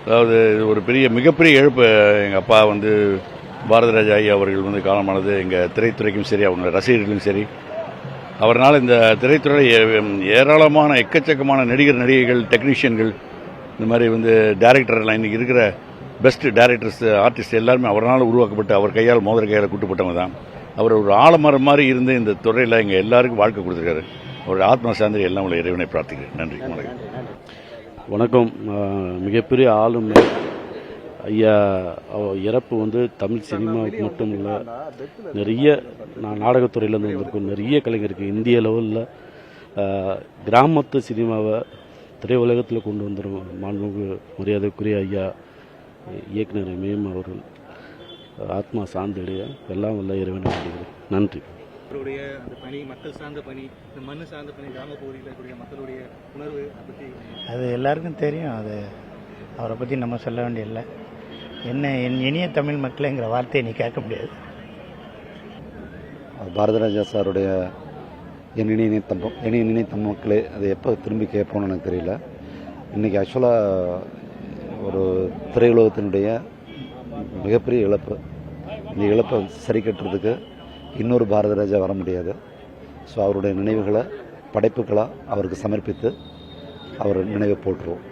அதாவது இது ஒரு மிகப்பெரிய இழப்பு. எங்கள் அப்பா வந்து பாரதிராஜா ஐயா அவர்கள் வந்து காலமானது எங்கள் திரைத்துறைக்கும் சரி, அவங்க ரசிகர்களும் சரி. அவரால் இந்த திரைத்துறையில் ஏராளமான எக்கச்சக்கமான நடிகர், நடிகைகள், டெக்னீஷியன்கள், இந்த மாதிரி வந்து டைரக்டர்லாம் இன்றைக்கி இருக்கிற பெஸ்ட் டைரக்டர்ஸ், ஆர்டிஸ்ட் எல்லாருமே அவரால் உருவாக்கப்பட்டு அவர் கையால் மோதிர கையால் கூட்டுப்பட்டவங்க தான். அவர் ஒரு ஆலமரம் மாதிரி இருந்து இந்த துறையில் எங்கள் எல்லாருக்கும் வாழ்க்கை கொடுத்துருக்காரு. அவருடைய ஆத்மா சார்ந்த எல்லாம் உள்ள இறைவனை பிரார்த்திக்கிறேன். நன்றி. வணக்கம். மிகப்பெரிய ஆளுமை ஐயா இறப்பு வந்து தமிழ் சினிமாவுக்கு மட்டும் இல்லை, நிறைய நாடகத்துறையிலேருந்து வந்திருக்கும் நிறைய கலைஞருக்கு இந்திய லெவலில் கிராமத்து சினிமாவை திரையுலகத்தில் கொண்டு வந்துடும் மாண்புமிகு மரியாதைக்குரிய ஐயா இயக்குனர் மேம் அவர்கள் ஆத்மா சார்ந்தடைய எல்லாம் வல்ல இறைவனை வேண்டுகிறேன். நன்றி. அவருடைய அந்த பணி, மக்கள் சார்ந்த பணி, இந்த மண் சார்ந்த பணி, கிராம பகுதியில் இருக்கக்கூடிய மக்களுடைய உணர்வு பற்றி அது எல்லாருக்கும் தெரியும். அது அவரை பற்றி நம்ம சொல்ல வேண்டியதில்லை. என்ன என் இனிய தமிழ் மக்களுங்கிற வார்த்தையை நீ கேட்க முடியாது. பாரதிராஜா சாருடைய என் இனிய தமிழ் மக்களே அது எப்போ திரும்பி கேட்போம்னு எனக்கு தெரியல. இன்றைக்கி ஆக்சுவலாக ஒரு திரையுலகத்தினுடைய மிகப்பெரிய இழப்பு. இந்த இழப்பை சரி கட்டுறதுக்கு இன்னொரு பாரதிராஜா வர முடியாது. ஸோ அவருடைய நினைவுகளை படைப்புகளாக அவருக்கு சமர்ப்பித்து அவர் நினைவை போற்றுவோம்.